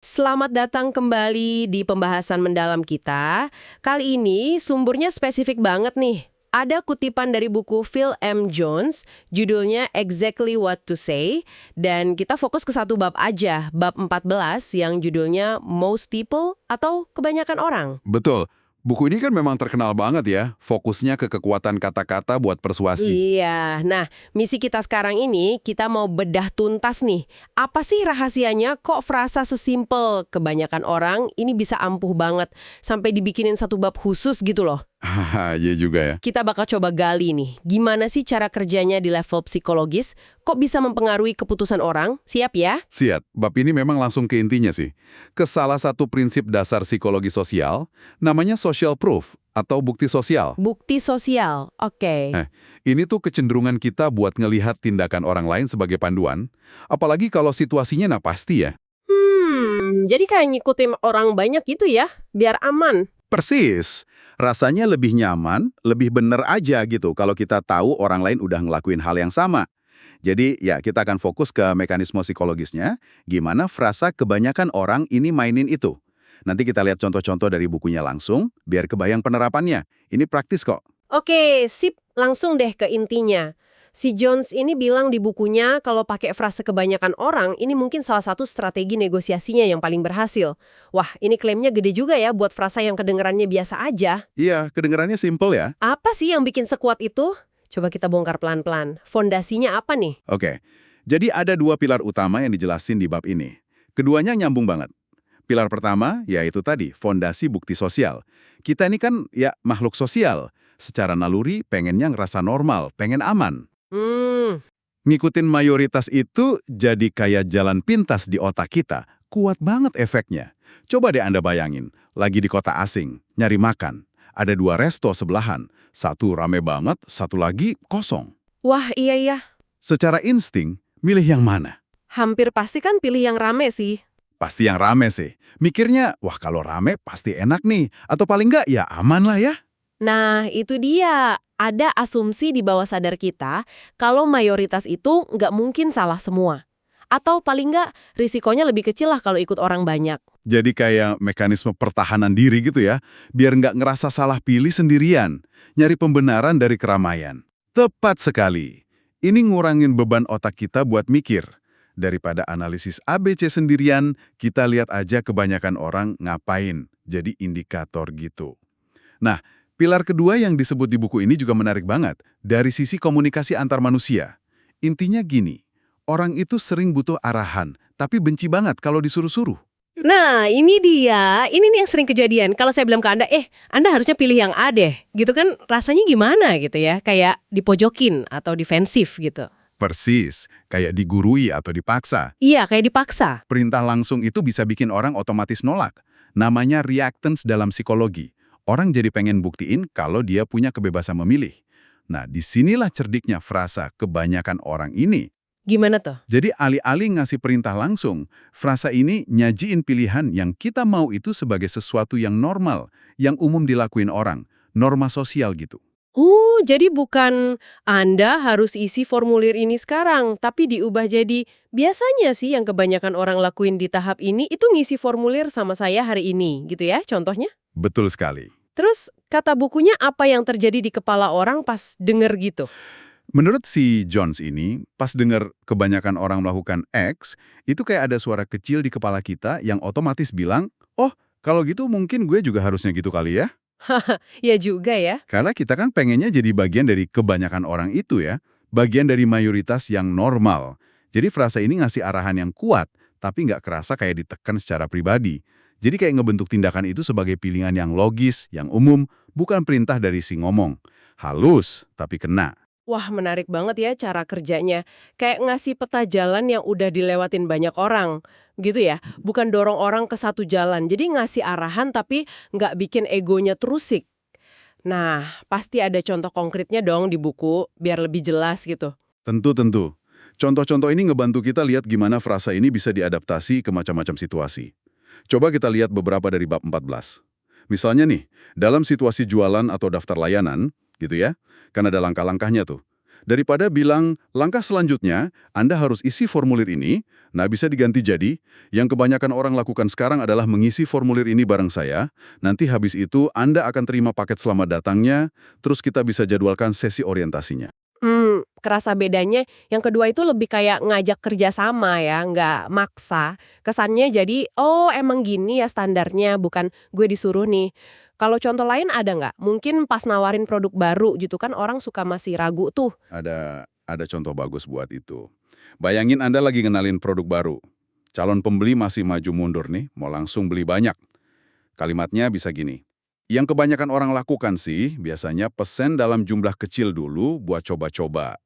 Selamat datang kembali di pembahasan mendalam kita. Kali ini sumbernya spesifik banget nih. Ada kutipan dari buku Phil M. Jones, judulnya Exactly What to Say, dan kita fokus ke satu bab aja, bab 14 yang judulnya Most People atau Kebanyakan Orang. Betul. Buku ini kan memang terkenal banget ya, fokusnya ke kekuatan kata-kata buat persuasi. Iya, nah misi kita sekarang ini kita mau bedah tuntas nih. Apa sih rahasianya kok frasa sesimpel kebanyakan orang ini bisa ampuh banget sampai dibikinin satu bab khusus gitu loh. Haha, iya juga ya. Kita bakal coba gali nih, gimana sih cara kerjanya di level psikologis? Kok bisa mempengaruhi keputusan orang? Siap ya? Siap, bab ini memang langsung ke intinya sih. Ke salah satu prinsip dasar psikologi sosial, namanya social proof atau bukti sosial. Bukti sosial, oke. Ini tuh kecenderungan kita buat ngelihat tindakan orang lain sebagai panduan, apalagi kalau situasinya pasti ya. Jadi kayak ngikutin orang banyak gitu ya, biar aman. Persis. Rasanya lebih nyaman, lebih bener aja gitu kalau kita tahu orang lain udah ngelakuin hal yang sama. Jadi ya kita akan fokus ke mekanisme psikologisnya, gimana frasa kebanyakan orang ini mainin itu. Nanti kita lihat contoh-contoh dari bukunya langsung, biar kebayang penerapannya. Ini praktis kok. Oke, sip, langsung deh ke intinya. Si Jones ini bilang di bukunya kalau pakai frase kebanyakan orang, ini mungkin salah satu strategi negosiasinya yang paling berhasil. Wah, ini klaimnya gede juga ya buat frasa yang kedengerannya biasa aja. Iya, kedengarannya simple ya. Apa sih yang bikin sekuat itu? Coba kita bongkar pelan-pelan. Fondasinya apa nih? Oke, jadi ada dua pilar utama yang dijelasin di bab ini. Keduanya nyambung banget. Pilar pertama, yaitu tadi, fondasi bukti sosial. Kita ini kan ya makhluk sosial. Secara naluri pengennya ngerasa normal, pengen aman. Ngikutin mayoritas itu jadi kayak jalan pintas di otak kita. Kuat banget efeknya. Coba deh Anda bayangin, lagi di kota asing, nyari makan. Ada dua resto sebelahan. Satu rame banget, satu lagi kosong. Wah, iya. Secara insting, milih yang mana? Hampir pasti kan pilih yang rame sih. Pasti yang rame sih. Mikirnya, wah kalau rame pasti enak nih. Atau paling nggak, ya aman lah ya. Nah, itu dia. Ada asumsi di bawah sadar kita kalau mayoritas itu nggak mungkin salah semua. Atau paling nggak, risikonya lebih kecil lah kalau ikut orang banyak. Jadi kayak mekanisme pertahanan diri gitu ya. Biar nggak ngerasa salah pilih sendirian. Nyari pembenaran dari keramaian. Tepat sekali. Ini ngurangin beban otak kita buat mikir. Daripada analisis ABC sendirian, kita lihat aja kebanyakan orang ngapain. Jadi indikator gitu. Nah, pilar kedua yang disebut di buku ini juga menarik banget, dari sisi komunikasi antar manusia. Intinya gini, orang itu sering butuh arahan, tapi benci banget kalau disuruh-suruh. Nah, ini dia. Ini nih yang sering kejadian. Kalau saya bilang ke Anda, Anda harusnya pilih yang A deh. Gitu kan rasanya gimana gitu ya. Kayak dipojokin atau defensif gitu. Persis, kayak digurui atau dipaksa. Iya, kayak dipaksa. Perintah langsung itu bisa bikin orang otomatis nolak. Namanya reactance dalam psikologi. Orang jadi pengen buktiin kalau dia punya kebebasan memilih. Nah, disinilah cerdiknya frasa kebanyakan orang ini. Gimana tuh? Jadi alih-alih ngasih perintah langsung, frasa ini nyajiin pilihan yang kita mau itu sebagai sesuatu yang normal, yang umum dilakuin orang, norma sosial gitu. Jadi bukan Anda harus isi formulir ini sekarang, tapi diubah jadi biasanya sih yang kebanyakan orang lakuin di tahap ini itu ngisi formulir sama saya hari ini, gitu ya contohnya? Betul sekali. Terus kata bukunya apa yang terjadi di kepala orang pas denger gitu? Menurut si Jones ini, pas dengar kebanyakan orang melakukan X, itu kayak ada suara kecil di kepala kita yang otomatis bilang, oh, kalau gitu mungkin gue juga harusnya gitu kali ya. Ya juga ya. Karena kita kan pengennya jadi bagian dari kebanyakan orang itu ya, bagian dari mayoritas yang normal. Jadi frasa ini ngasih arahan yang kuat, tapi nggak kerasa kayak ditekan secara pribadi. Jadi kayak ngebentuk tindakan itu sebagai pilihan yang logis, yang umum, bukan perintah dari si ngomong. Halus, tapi kena. Wah, menarik banget ya cara kerjanya. Kayak ngasih peta jalan yang udah dilewatin banyak orang. Gitu ya, bukan dorong orang ke satu jalan. Jadi ngasih arahan tapi nggak bikin egonya terusik. Nah, pasti ada contoh konkretnya dong di buku, biar lebih jelas gitu. Tentu. Contoh-contoh ini ngebantu kita lihat gimana frasa ini bisa diadaptasi ke macam-macam situasi. Coba kita lihat beberapa dari bab 14. Misalnya nih, dalam situasi jualan atau daftar layanan, gitu ya, kan ada langkah-langkahnya tuh. Daripada bilang, langkah selanjutnya, Anda harus isi formulir ini, nah bisa diganti jadi, yang kebanyakan orang lakukan sekarang adalah mengisi formulir ini bareng saya, nanti habis itu Anda akan terima paket selamat datangnya, terus kita bisa jadwalkan sesi orientasinya. Kerasa bedanya yang kedua itu lebih kayak ngajak kerja sama ya, nggak maksa. Kesannya jadi, oh emang gini ya standarnya, bukan gue disuruh nih. Kalau contoh lain ada nggak? Mungkin pas nawarin produk baru gitu kan orang suka masih ragu tuh. Ada contoh bagus buat itu. Bayangin Anda lagi ngenalin produk baru. Calon pembeli masih maju mundur nih, mau langsung beli banyak. Kalimatnya bisa gini. Yang kebanyakan orang lakukan sih, biasanya pesen dalam jumlah kecil dulu buat coba-coba.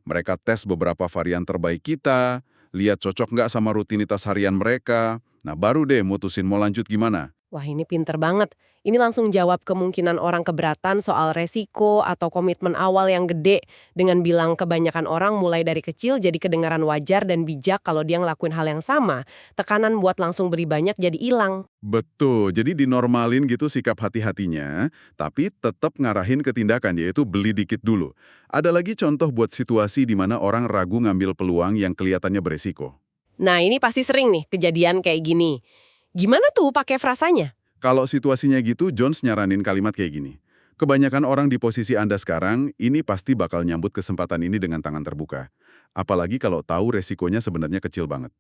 Mereka tes beberapa varian terbaik kita, lihat cocok nggak sama rutinitas harian mereka. Nah baru deh mutusin mau lanjut gimana. Wah ini pinter banget. Ini langsung jawab kemungkinan orang keberatan soal resiko atau komitmen awal yang gede dengan bilang kebanyakan orang mulai dari kecil jadi kedengaran wajar dan bijak kalau dia ngelakuin hal yang sama. Tekanan buat langsung beli banyak jadi hilang. Betul, jadi dinormalin gitu sikap hati-hatinya, tapi tetap ngarahin ke tindakan, yaitu beli dikit dulu. Ada lagi contoh buat situasi di mana orang ragu ngambil peluang yang kelihatannya beresiko. Nah ini pasti sering nih kejadian kayak gini. Gimana tuh pakai frasanya? Kalau situasinya gitu, Jones nyaranin kalimat kayak gini. Kebanyakan orang di posisi Anda sekarang, ini pasti bakal nyambut kesempatan ini dengan tangan terbuka. Apalagi kalau tahu resikonya sebenarnya kecil banget.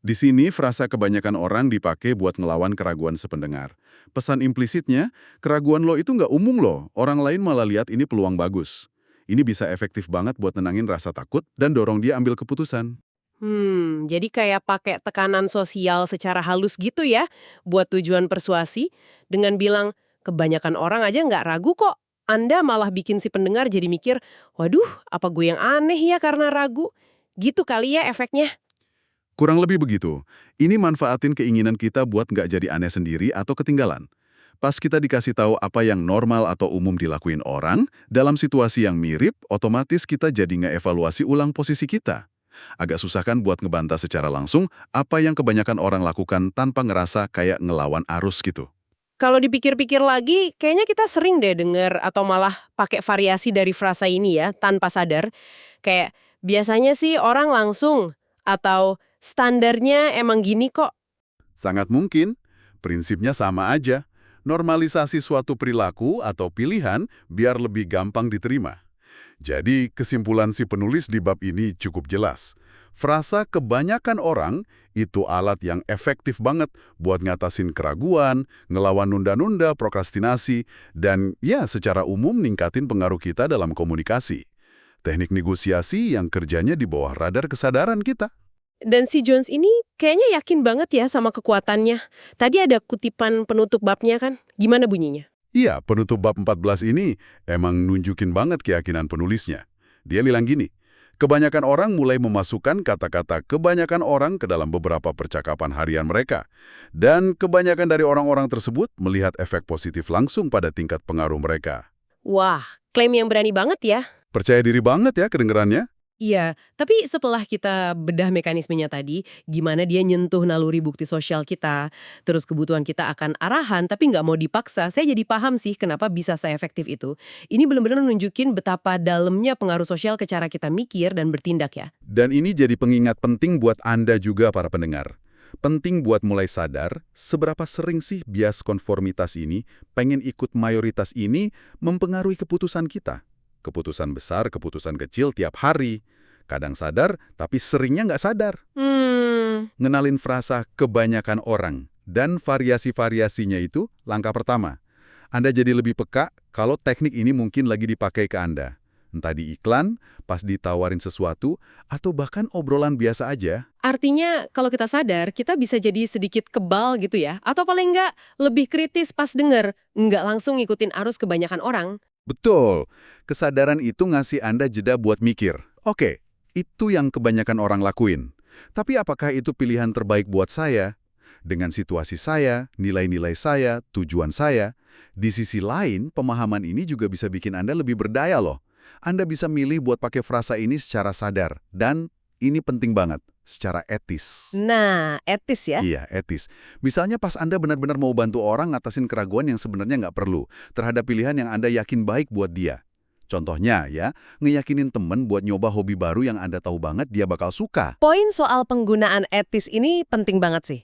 Di sini, frasa kebanyakan orang dipakai buat ngelawan keraguan sependengar. Pesan implisitnya, keraguan lo itu nggak umum loh, orang lain malah lihat ini peluang bagus. Ini bisa efektif banget buat nenangin rasa takut dan dorong dia ambil keputusan. Jadi kayak pakai tekanan sosial secara halus gitu ya, buat tujuan persuasi, dengan bilang, kebanyakan orang aja nggak ragu kok. Anda malah bikin si pendengar jadi mikir, waduh, apa gue yang aneh ya karena ragu? Gitu kali ya efeknya. Kurang lebih begitu. Ini manfaatin keinginan kita buat nggak jadi aneh sendiri atau ketinggalan. Pas kita dikasih tahu apa yang normal atau umum dilakuin orang, dalam situasi yang mirip, otomatis kita jadi ngeevaluasi ulang posisi kita. Agak susah kan buat ngebantah secara langsung apa yang kebanyakan orang lakukan tanpa ngerasa kayak ngelawan arus gitu. Kalau dipikir-pikir lagi, kayaknya kita sering deh denger atau malah pakai variasi dari frasa ini ya, tanpa sadar. Kayak, biasanya sih orang langsung, atau standarnya emang gini kok. Sangat mungkin, prinsipnya sama aja. Normalisasi suatu perilaku atau pilihan biar lebih gampang diterima. Jadi, kesimpulan si penulis di bab ini cukup jelas. Frasa kebanyakan orang itu alat yang efektif banget buat ngatasin keraguan, ngelawan nunda-nunda, prokrastinasi, dan ya secara umum ningkatin pengaruh kita dalam komunikasi. Teknik negosiasi yang kerjanya di bawah radar kesadaran kita. Dan si Jones ini kayaknya yakin banget ya sama kekuatannya. Tadi ada kutipan penutup babnya kan? Gimana bunyinya? Iya, penutup bab 14 ini emang nunjukin banget keyakinan penulisnya. Dia bilang gini, kebanyakan orang mulai memasukkan kata-kata kebanyakan orang ke dalam beberapa percakapan harian mereka. Dan kebanyakan dari orang-orang tersebut melihat efek positif langsung pada tingkat pengaruh mereka. Wah, klaim yang berani banget ya. Percaya diri banget ya kedengerannya? Iya, tapi setelah kita bedah mekanismenya tadi, gimana dia nyentuh naluri bukti sosial kita, terus kebutuhan kita akan arahan, tapi nggak mau dipaksa, saya jadi paham sih kenapa bisa seefektif itu. Ini benar-benar nunjukin betapa dalamnya pengaruh sosial ke cara kita mikir dan bertindak ya. Dan ini jadi pengingat penting buat Anda juga para pendengar. Penting buat mulai sadar seberapa sering sih bias konformitas ini, pengen ikut mayoritas ini, mempengaruhi keputusan kita. Keputusan besar, keputusan kecil tiap hari. Kadang sadar, tapi seringnya nggak sadar. Ngenalin frasa kebanyakan orang dan variasi-variasinya itu langkah pertama. Anda jadi lebih peka kalau teknik ini mungkin lagi dipakai ke Anda. Entah di iklan, pas ditawarin sesuatu, atau bahkan obrolan biasa aja. Artinya kalau kita sadar, kita bisa jadi sedikit kebal gitu ya, atau paling nggak lebih kritis pas denger, nggak langsung ngikutin arus kebanyakan orang. Betul, kesadaran itu ngasih Anda jeda buat mikir. Oke, itu yang kebanyakan orang lakuin. Tapi apakah itu pilihan terbaik buat saya? Dengan situasi saya, nilai-nilai saya, tujuan saya. Di sisi lain, pemahaman ini juga bisa bikin Anda lebih berdaya loh. Anda bisa milih buat pakai frasa ini secara sadar. Dan ini penting banget, secara etis. Nah, etis ya. Iya, etis. Misalnya pas Anda benar-benar mau bantu orang ngatasin keraguan yang sebenarnya nggak perlu, terhadap pilihan yang Anda yakin baik buat dia. Contohnya ya, ngeyakinin temen buat nyoba hobi baru yang Anda tahu banget dia bakal suka. Poin soal penggunaan etis ini penting banget sih.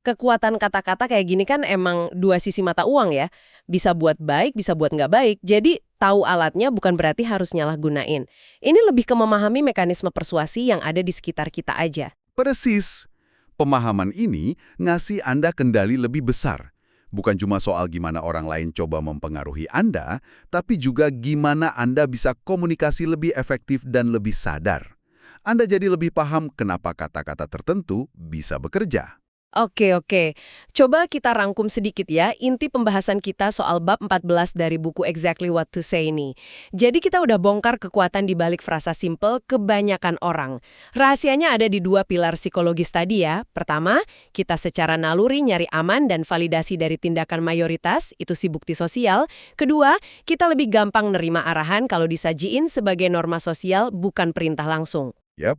Kekuatan kata-kata kayak gini kan emang dua sisi mata uang ya. Bisa buat baik, bisa buat nggak baik. Jadi tahu alatnya bukan berarti harus nyalahgunain. Ini lebih ke memahami mekanisme persuasi yang ada di sekitar kita aja. Persis. Pemahaman ini ngasih Anda kendali lebih besar. Bukan cuma soal gimana orang lain coba mempengaruhi Anda, tapi juga gimana Anda bisa komunikasi lebih efektif dan lebih sadar. Anda jadi lebih paham kenapa kata-kata tertentu bisa bekerja. Oke. Coba kita rangkum sedikit ya, inti pembahasan kita soal bab 14 dari buku Exactly What to Say ini. Jadi kita udah bongkar kekuatan di balik frasa simple kebanyakan orang. Rahasianya ada di dua pilar psikologis tadi ya. Pertama, kita secara naluri nyari aman dan validasi dari tindakan mayoritas, itu si bukti sosial. Kedua, kita lebih gampang nerima arahan kalau disajiin sebagai norma sosial, bukan perintah langsung. Yap.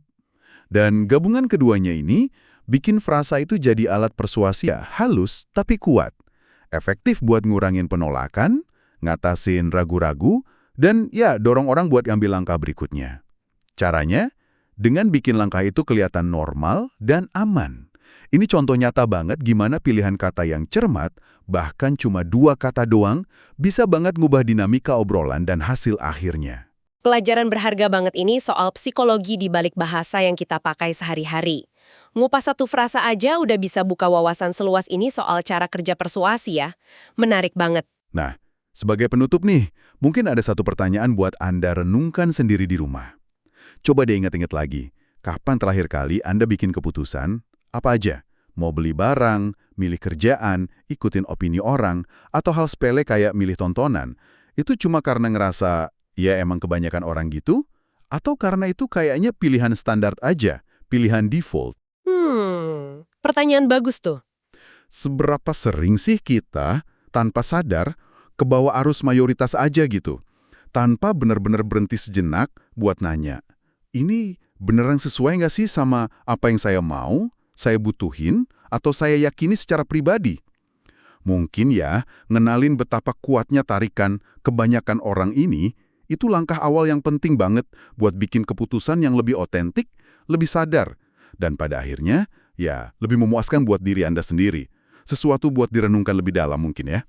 Dan gabungan keduanya ini bikin frasa itu jadi alat persuasi halus tapi kuat. Efektif buat ngurangin penolakan, ngatasin ragu-ragu, dan ya dorong orang buat ngambil langkah berikutnya. Caranya, dengan bikin langkah itu kelihatan normal dan aman. Ini contoh nyata banget gimana pilihan kata yang cermat, bahkan cuma 2 kata doang, bisa banget ngubah dinamika obrolan dan hasil akhirnya. Pelajaran berharga banget ini soal psikologi di balik bahasa yang kita pakai sehari-hari. Ngupas satu frasa aja udah bisa buka wawasan seluas ini soal cara kerja persuasi ya. Menarik banget. Nah, sebagai penutup nih, mungkin ada satu pertanyaan buat Anda renungkan sendiri di rumah. Coba deh ingat-ingat lagi, kapan terakhir kali Anda bikin keputusan, apa aja? Mau beli barang, milih kerjaan, ikutin opini orang, atau hal sepele kayak milih tontonan. Itu cuma karena ngerasa, ya emang kebanyakan orang gitu? Atau karena itu kayaknya pilihan standar aja, pilihan default? Pertanyaan bagus tuh. Seberapa sering sih kita, tanpa sadar, kebawa arus mayoritas aja gitu? Tanpa benar-benar berhenti sejenak buat nanya, ini beneran sesuai nggak sih sama apa yang saya mau, saya butuhin, atau saya yakini secara pribadi? Mungkin ya, ngenalin betapa kuatnya tarikan kebanyakan orang ini, itu langkah awal yang penting banget buat bikin keputusan yang lebih otentik, lebih sadar, dan pada akhirnya, ya lebih memuaskan buat diri Anda sendiri. Sesuatu buat direnungkan lebih dalam mungkin ya.